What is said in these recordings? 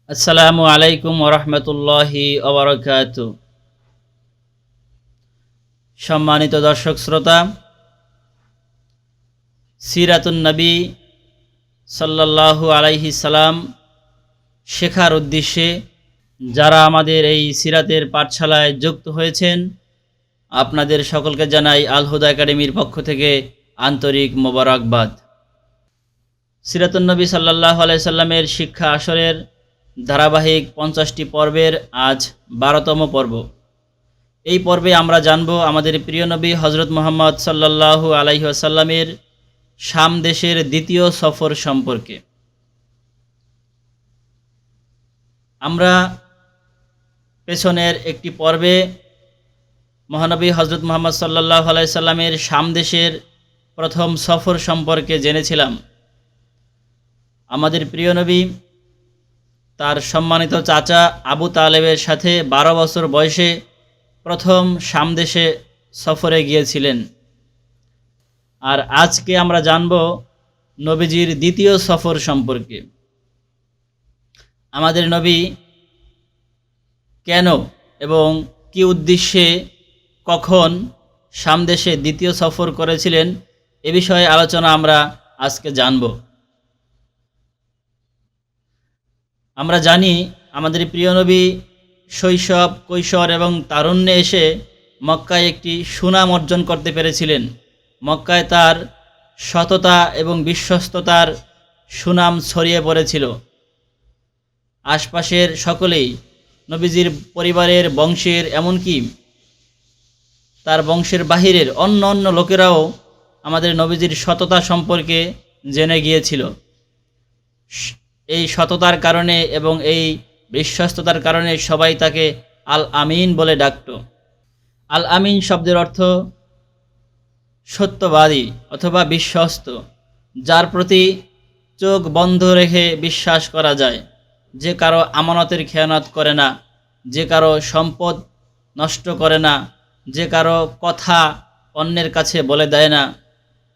আসসালামু আলাইকুম ওরহমতুল্লাহি ওবরাকাতু। সম্মানিত দর্শক শ্রোতা, সিরাতুন নবী সাল্লাল্লাহু আলাইহি সালাম শেখার উদ্দেশ্যে যারা আমাদের এই সিরাতের পাঠশালায় যুক্ত হয়েছেন, আপনাদের সকলকে জানাই আল হুদা একাডেমির পক্ষ থেকে আন্তরিক মোবারকবাদ। সিরাতুন নবী সাল্লাল্লাহু আলাইহি সাল্লামের শিক্ষা আসরের ধারাবাহিক 50টি পর্বের আজ 12তম পর্ব। এই পর্বে আমরা জানব আমাদের প্রিয় নবী হজরত মুহাম্মদ সাল্লাল্লাহু আলাইহি ওয়াসাল্লামের শাম দেশের দ্বিতীয় সফর সম্পর্কে। আমরা পেছনের একটি পর্বে মহানবী হজরত মুহাম্মদ সাল্লাল্লাহু আলাইহি সাল্লামের শাম দেশের প্রথম সফর সম্পর্কে জেনেছিলাম। আমাদের প্রিয় নবী তার সম্মানিত চাচা আবু তালেবের সাথে 12 বছর বয়সে প্রথম শাম দেশে সফরে গিয়েছিলেন। আর আজকে আমরা জানব নবীজির দ্বিতীয় সফর সম্পর্কে। আমাদের নবী কেন এবং কি উদ্দেশ্যে কখন শাম দেশে দ্বিতীয় সফর করেছিলেন এ বিষয়ে আলোচনা আমরা আজকে জানব। আমরা জানি আমাদের প্রিয় নবী শৈশব, কৈশোর এবং তারুণ্যে এসে মক্কায় একটি সুনাম অর্জন করতে পেরেছিলেন। মক্কায় তার সততা এবং বিশ্বস্ততার সুনাম ছড়িয়ে পড়েছিল। আশপাশের সকলেই, নবীজির পরিবারের, বংশের, এমনকি তার বংশের বাহিরের অন্য অন্য লোকেরাও আমাদের নবীজির সততা সম্পর্কে জেনে গিয়েছিল। এই সততার কারণে এবং এই বিশ্বস্ততার কারণে সবাই তাকে আল আমিন বলে ডাকত। আল আমিন শব্দের অর্থ সত্যবাদী অথবা বিশ্বস্ত, যার প্রতি চোখ বন্ধ রেখে বিশ্বাস করা যায়, যে কারো আমানতের খেয়ানত করে না, যে কারো সম্পদ নষ্ট করে না, যে কারো কথা অন্যের কাছে বলে দেয় না।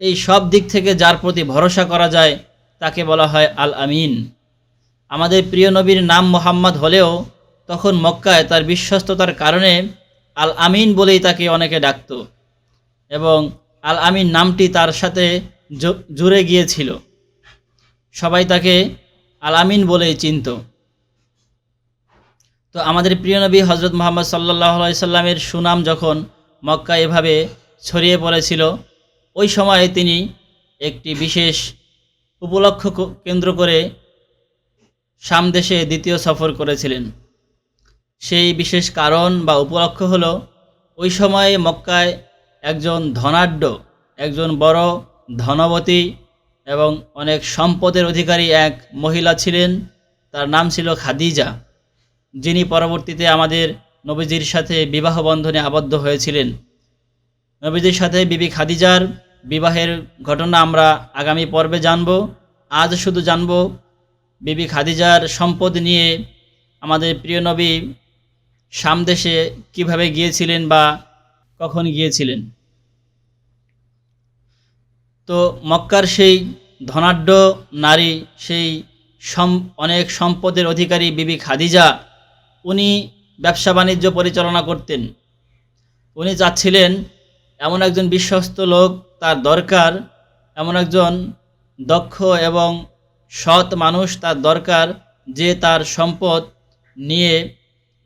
এই সব দিক থেকে যার প্রতি ভরসা করা যায় তাকে বলা হয় আল আমিন। আমাদের প্রিয় নবীর নাম মুহাম্মদ হলেও তখন মক্কায় তার বিশ্বস্ততার কারণে আল আমিন বলেই তাকে অনেকে ডাকত এবং আল আমিন নামটি তার সাথে জুড়ে গিয়েছিল। সবাই তাকে আল আমিন বলেই চিনত। তো আমাদের প্রিয় নবী হজরত মুহাম্মদ সাল্লাল্লাহু আলাইহি সাল্লামের সুনাম যখন মক্কায় এভাবে ছড়িয়ে পড়েছিল, ওই সময়ে তিনি একটি বিশেষ উপলক্ষ কেন্দ্র করে শাম দেশে দ্বিতীয় সফর করেছিলেন। সেই বিশেষ কারণ বা উপলক্ষ হলো, ওই সময়ে মক্কায় একজন ধনাঢ্য, একজন বড় ধনবতী এবং অনেক সম্পদের অধিকারী এক মহিলা ছিলেন। তার নাম ছিল খাদিজা, যিনি পরবর্তীতে আমাদের নবীজির সাথে বিবাহ বন্ধনে আবদ্ধ হয়েছিলেন। নবীজির সাথে বিবি খাদিজার বিবাহের ঘটনা আমরা আগামী পর্বে জানব। আজ শুধু জানব বিবি খাদিজার সম্পদ নিয়ে আমাদের প্রিয় নবী শাম দেশে কীভাবে গিয়েছিলেন বা কখন গিয়েছিলেন। তো মক্কার সেই ধনাঢ্য নারী, সেই অনেক সম্পদের অধিকারী বিবি খাদিজা, উনি ব্যবসা বাণিজ্য পরিচালনা করতেন। উনি চাচ্ছিলেন এমন একজন বিশ্বস্ত লোক তার দরকার, এমন একজন দক্ষ এবং সৎ মানুষ তার দরকার, যে তার সম্পদ নিয়ে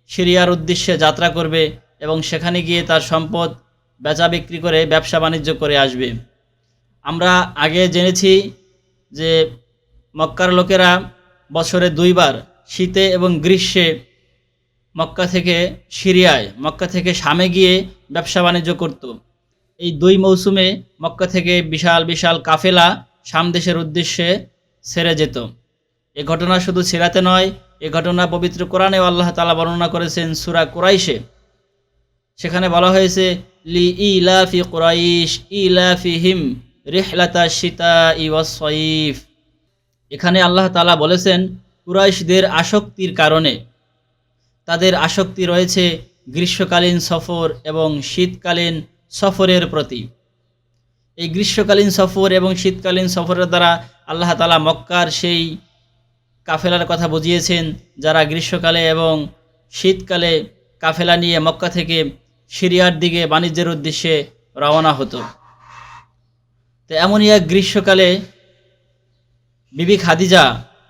সিরিয়ার উদ্দেশ্যে যাত্রা করবে এবং সেখানে গিয়ে তার সম্পদ বেচা বিক্রি করে ব্যবসা বাণিজ্য করে আসবে। আমরা আগে জেনেছি যে মক্কার লোকেরা বছরে 2 বার, শীতে এবং গ্রীষ্মে মক্কা থেকে সিরিয়ায়, মক্কা থেকে শামে গিয়ে ব্যবসা বাণিজ্য করত। এই 2 মৌসুমে মক্কা থেকে বিশাল বিশাল কাফেলা শাম দেশের উদ্দেশ্যে ছেড়ে যেত। এ ঘটনা শুধু সিরাতে নয়, এ ঘটনা পবিত্র কোরআনেও আল্লাহ তাআলা বর্ণনা করেছেন সূরা কুরাইশে। সেখানে বলা হয়েছে, লি ইলাফি কুরাইশ ইলাফিহিম রিহলাতাশ শিতাই ওয়াস সাইফ। এখানে আল্লাহ তাআলা বলেছেন কুরাইশদের আসক্তির কারণে, তাদের আসক্তি রয়েছে গ্রীষ্মকালীন সফর এবং শীতকালীন সফরের প্রতি। এই গ্রীষ্মকালীন সফর এবং শীতকালীন সফরের দ্বারা আল্লাহ তাআলা মক্কার সেই কাফেলার কথা বুঝিয়েছেন, যারা গ্রীষ্মকালে এবং শীতকালে কাফেলা নিয়ে মক্কা থেকে সিরিয়ার দিকে বাণিজ্যের উদ্দেশ্যে রওনা হতো। তো এমনই এক গ্রীষ্মকালে বিবি খাদিজা,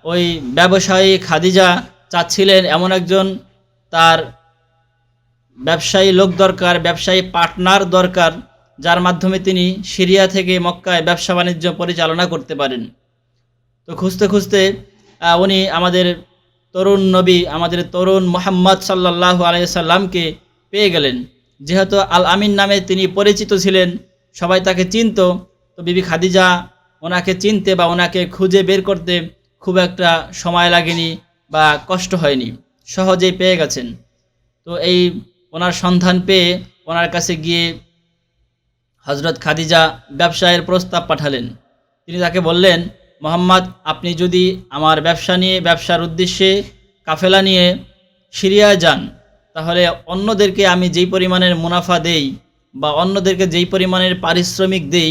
ওই ব্যবসায়ী খাদিজা চাচ্ছিলেন এমন একজন তার ব্যবসায়ী লোক দরকার, ব্যবসায়ী পার্টনার দরকার, যার মাধ্যমে তিনি সিরিয়া থেকে মক্কায় ব্যবসা বাণিজ্য পরিচালনা করতে পারেন। তো খুঁজতে খুঁজতে উনি আমাদের তরুণ নবী, আমাদের তরুণ মুহাম্মদ সাল্লাল্লাহু আলাইহি সাল্লামকে পেয়ে গেলেন। যেহেতু আল আমিন নামে তিনি পরিচিত ছিলেন, সবাই তাকে চিনত, তো বিবি খাদিজা ওনাকে চিনতে বা ওনাকে খুঁজে বের করতে খুব একটা সময় লাগেনি বা কষ্ট হয়নি, সহজেই পেয়ে গেছেন। তো এই ওনার সন্ধান পেয়ে ওনার কাছে গিয়ে হজরত খাদিজা ব্যবসায়ের প্রস্তাব পাঠালেন। তিনি তাকে বললেন, মোহাম্মদ, আপনি যদি আমার ব্যবসার উদ্দেশ্যে কাফেলা নিয়ে সিরিয়া যান, তাহলে অন্যদেরকে আমি যেই পরিমাণের মুনাফা দেই বা অন্যদেরকে যেই পরিমাণের পারিশ্রমিক দেই,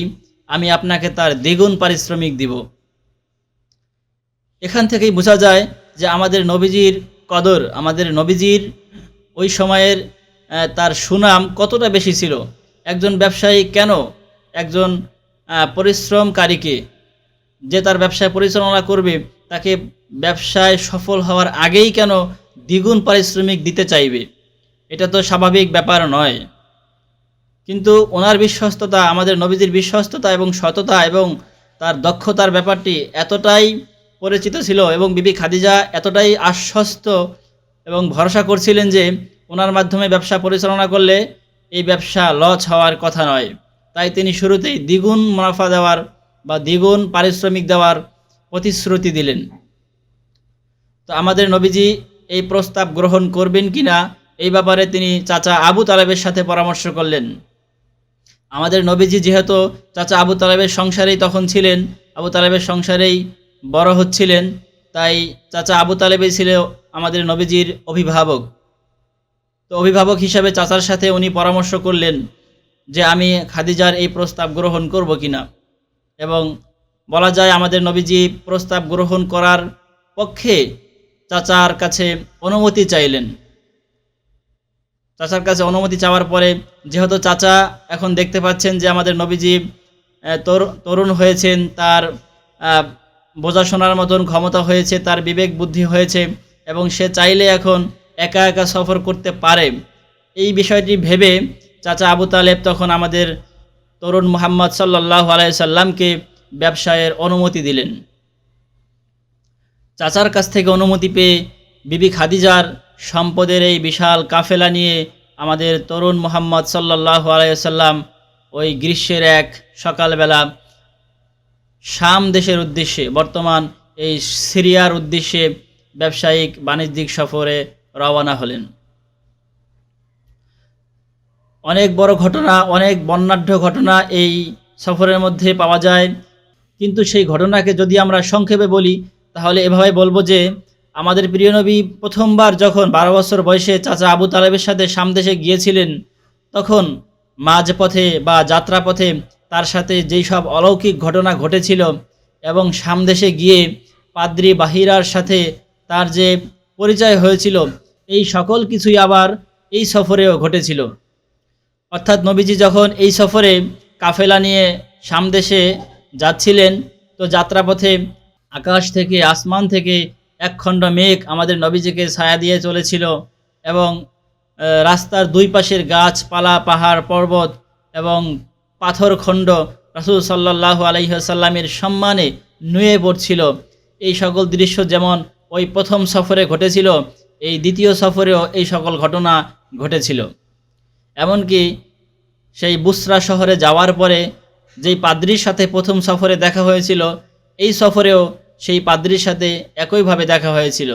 আমি আপনাকে তার দ্বিগুণ পারিশ্রমিক দিব। এখান থেকেই বোঝা যায় যে আমাদের নবীজির কদর, আমাদের নবীজির ওই সময়ের তার সুনাম কতটা বেশি ছিল। একজন ব্যবসায়ী কেন একজন পরিশ্রমকারীকে, যে তার ব্যবসায় পরিচালনা করবে, তাকে ব্যবসায় সফল হওয়ার আগেই কেন দ্বিগুণ পারিশ্রমিক দিতে চাইবে? এটা তো স্বাভাবিক ব্যাপার নয়। কিন্তু ওনার বিশ্বস্ততা, আমাদের নবীজির বিশ্বস্ততা এবং সততা এবং তার দক্ষতার ব্যাপারটি এতটাই পরিচিত ছিল এবং বিবি খাদিজা এতটাই আশ্বস্ত এবং ভরসা করছিলেন যে ওনার মাধ্যমে ব্যবসা পরিচালনা করলে এই ব্যবসা লস হওয়ার কথা নয়। তাই তিনি শুরুতেই দ্বিগুণ মুনাফা দেওয়ার বা দ্বিগুণ পারিশ্রমিক দেওয়ার প্রতিশ্রুতি দিলেন। তো আমাদের নবীজি এই প্রস্তাব গ্রহণ করবেন কিনা এই ব্যাপারে তিনি চাচা আবু তালেবের সাথে পরামর্শ করলেন। আমাদের নবীজি যেহেতু চাচা আবু তালেবের সংসারেই তখন ছিলেন, আবু তালেবের সংসারেই বড় হচ্ছিলেন, তাই চাচা আবু তালেবই ছিল আমাদের নবীজির অভিভাবক। তো অভিভাবক হিসাবে চাচার সাথে উনি পরামর্শ করলেন যে আমি খাদিজার এই প্রস্তাব গ্রহণ করব কিনা। এবং বলা যায় আমাদের নবীজি প্রস্তাব গ্রহণ করার পক্ষে চাচার কাছে অনুমতি চাইলেন। চাচার কাছে অনুমতি চাওয়ার পরে, যেহেতু চাচা এখন দেখতে পাচ্ছেন যে আমাদের নবীজি তরুণ হয়েছেন, তার বোঝাশোনার মতন ক্ষমতা হয়েছে, তার বিবেক বুদ্ধি হয়েছে এবং সে চাইলে এখন একা একা সফর করতে পারে, এই বিষয়টি ভেবে চাচা আবু তালেব তখন আমাদের তরুণ মুহাম্মদ সাল্লাল্লাহু আলাইহি সাল্লামকে ব্যবসায়ের অনুমতি দিলেন। চাচার কাছ থেকে অনুমতি পেয়ে বিবি খাদিজার সম্পদের এই বিশাল কাফেলা নিয়ে আমাদের তরুণ মুহাম্মদ সাল্লাল্লাহু আলাইহি সাল্লাম ওই গ্রীষ্মের এক সকালবেলা শাম দেশের উদ্দেশ্যে, বর্তমান এই সিরিয়ার উদ্দেশ্যে ব্যবসায়িক বাণিজ্যিক সফরে রওনা হলেন। অনেক বড় ঘটনা, অনেক বর্ণাঢ্য ঘটনা এই সফরের মধ্যে পাওয়া যায়। কিন্তু সেই ঘটনাকে যদি আমরা সংক্ষেপে বলি, তাহলে এভাবে বলবো যে আমাদের প্রিয় নবী প্রথমবার যখন 12 বছর বয়সে চাচা আবু তালেবের সাথে শাম দেশে গিয়েছিলেন, তখন মাঝপথে বা যাত্রাপথে তার সাথে যেই সব অলৌকিক ঘটনা ঘটেছিল এবং শাম দেশে গিয়ে পাদ্রী বাহিরার সাথে তার যে পরিচয় হয়েছিল, এই সকল কিছুই আবার এই সফরেও ঘটেছিল। অর্থাৎ নবীজি যখন এই সফরে কাফেলা নিয়ে শাম দেশে যাচ্ছিলেন, তো যাত্রাপথে আকাশ থেকে, আসমান থেকে একখণ্ড মেঘ আমাদের নবীজিকে ছায়া দিয়ে চলেছিল এবং রাস্তার দুই পাশের গাছপালা, পাহাড়, পর্বত এবং পাথরখণ্ড রাসূল সাল্লাল্লাহু আলাইহি ওয়াসাল্লামের সম্মানে নুয়ে পড়ছিল। এই সকল দৃশ্য যেমন ওই প্রথম সফরে ঘটেছিল, এই দ্বিতীয় সফরেও এই সকল ঘটনা ঘটেছিল। এমনকি সেই বুসরা শহরে যাওয়ার পরে যেই পাদ্রীর সাথে প্রথম সফরে দেখা হয়েছিল, এই সফরেও সেই পাদ্রীর সাথে একইভাবে দেখা হয়েছিল।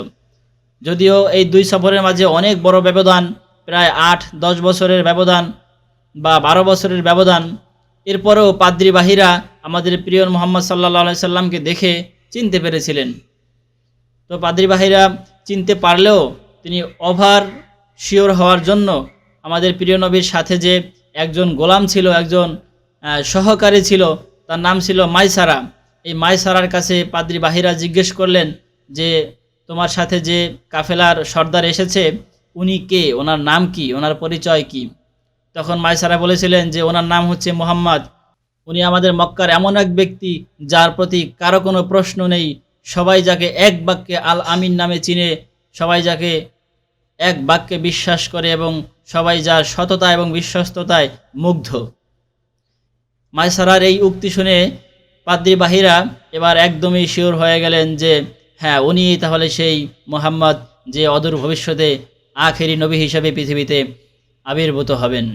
যদিও এই দুই সফরের মাঝে অনেক বড় ব্যবধান, প্রায় 8-10 বছরের ব্যবধান বা 12 বছরের ব্যবধান, এরপরেও পাদ্রী বাহিরা আমাদের প্রিয় মুহাম্মদ সাল্লাল্লাহু আলাইহি সাল্লামকে দেখে চিনতে পেরেছিলেন। তো পাদ্রী বাহিরা চিনতে পারলেও তিনি ওভার শিওর হওয়ার জন্য আমাদের প্রিয় নবীর সাথে যে একজন গোলাম ছিল, একজন সহকারী ছিল, তার নাম ছিল মাইসারা। এই মাইসারার কাছে পাদ্রী বাহিরা জিজ্ঞেস করলেন যে তোমার সাথে যে কাফেলার সর্দার এসেছে উনি কে, ওনার নাম কি, ওনার পরিচয় কি? তখন মায়সারা বলেছিলেন যে ওনার নাম হচ্ছে মুহাম্মদ। উনি আমাদের মক্কার এমন এক ব্যক্তি যার প্রতি কারো কোনো প্রশ্ন নেই, সবাই যাকে এক বাক্যে আল আমিন নামে চিনে, সবাই যাকে এক বাক্যে বিশ্বাস করে এবং সবাই যার সততা এবং বিশ্বস্ততায় মুগ্ধ। মায়সারার এই উক্তি শুনে পাদ্রী বাহিরা এবার একদমই শিওর হয়ে গেলেন যে হ্যাঁ, উনি তাহলে সেই মুহাম্মদ যে অদূর ভবিষ্যতে আখেরি নবী হিসেবে পৃথিবীতে আবির্ভূত হবেন।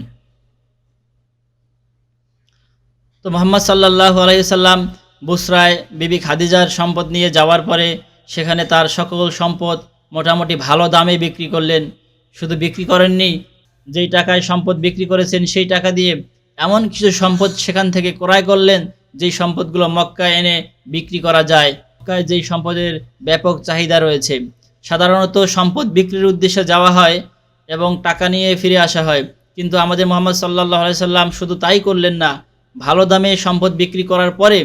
তো মুহাম্মদ সাল্লাল্লাহু আলাইহি সাল্লাম বুসরায় বিবি খাদিজার সম্পদ নিয়ে যাওয়ার পরে সেখানে তার সকল সম্পদ মোটামুটি ভালো দামে বিক্রি করলেন। শুধু বিক্রি করেননি, যেই টাকায় সম্পদ বিক্রি করেছেন সেই টাকা দিয়ে এমন কিছু সম্পদ সেখান থেকে ক্রয় করলেন যেই সম্পদগুলো মক্কায় এনে বিক্রি করা যায়। মক্কায় যেই সম্পদের ব্যাপক চাহিদা রয়েছে, সাধারণত সম্পদ বিক্রির উদ্দেশ্যে যাওয়া হয় এবং টাকা নিয়ে ফিরে আসা হয়, কিন্তু আমাদের মুহাম্মদ সাল্লাল্লাহু আলাইহি সাল্লাম শুধু তাই করলেন না, ভালো দামে সম্পদ বিক্রি করার পরে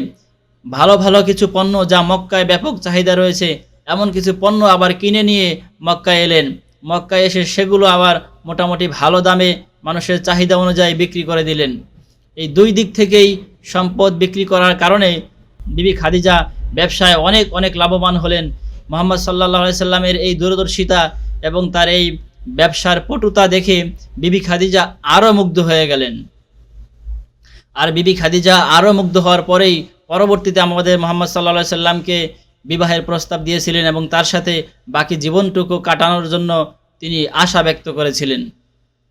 ভালো ভালো কিছু পণ্য যা মক্কায় ব্যাপক চাহিদা রয়েছে এমন কিছু পণ্য আবার কিনে নিয়ে মক্কায় এলেন। মক্কায় এসে সেগুলো আবার মোটামুটি ভালো দামে মানুষের চাহিদা অনুযায়ী বিক্রি করে দিলেন। এই দুই দিক থেকেই সম্পদ বিক্রি করার কারণে বিবি খাদিজা ব্যবসায় অনেক অনেক লাভবান হলেন। মুহাম্মদ সাল্লাল্লাহু আলাইহি সাল্লামের এই দূরদর্শিতা এবং তার এই ব্যবসার পটুতা দেখে বিবি খাদিজা আরও মুগ্ধ হয়ে গেলেন। আর বিবি খাদিজা আরও মুগ্ধ হওয়ার পরেই পরবর্তীতে আমাদের মুহাম্মদ সাল্লাল্লাহু আলাইহি সাল্লামকে বিবাহের প্রস্তাব দিয়েছিলেন এবং তার সাথে বাকি জীবনটুকু কাটানোর জন্য তিনি আশা ব্যক্ত করেছিলেন।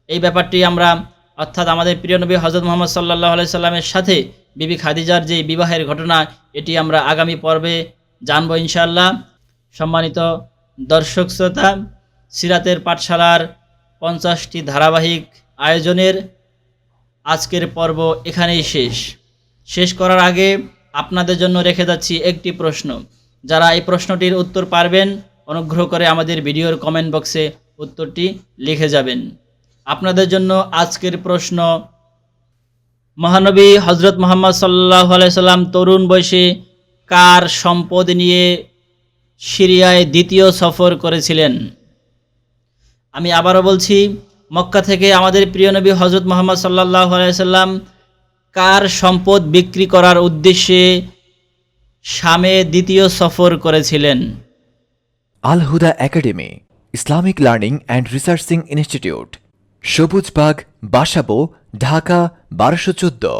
এই ব্যাপারটি আমরা অর্থাৎ আমাদের প্রিয় নবী হযরত মুহাম্মদ সাল্লাল্লাহু আলাইহি সাল্লামের সাথে বিবি খাদিজার যে বিবাহের ঘটনা, এটি আমরা আগামী পর্বে জানব ইনশাআল্লাহ। সম্মানিত দর্শক শ্রোতা, সিরাতের পাঠশালার 50টি ধারাবাহিক আয়োজনের আজকের পর্ব এখানেই শেষ করার আগে আপনাদের জন্য রেখে যাচ্ছি একটি প্রশ্ন। যারা এই প্রশ্নটির উত্তর পারবেন অনুগ্রহ করে আমাদের ভিডিওর কমেন্ট বক্সে উত্তরটি লিখে যাবেন। আপনাদের জন্য আজকের প্রশ্ন, মহানবী হযরত মুহাম্মদ সাল্লাল্লাহু আলাইহি সাল্লাম তরুণ বয়সে কার সম্পদ নিয়ে সিরিয়ায় দ্বিতীয় সফর করেছিলেন? আমি আবারও বলছি, মক্কা থেকে আমাদের প্রিয় নবী হযরত মুহাম্মদ সাল্লাল্লাহু আলাইহি সাল্লাম কার সম্পদ বিক্রি করার উদ্দেশ্যে শামে দ্বিতীয় সফর করেছিলেন? Al Huda academy, Islamic learning and researching institute, Sabujbagh, Basabo, Dhaka 1214।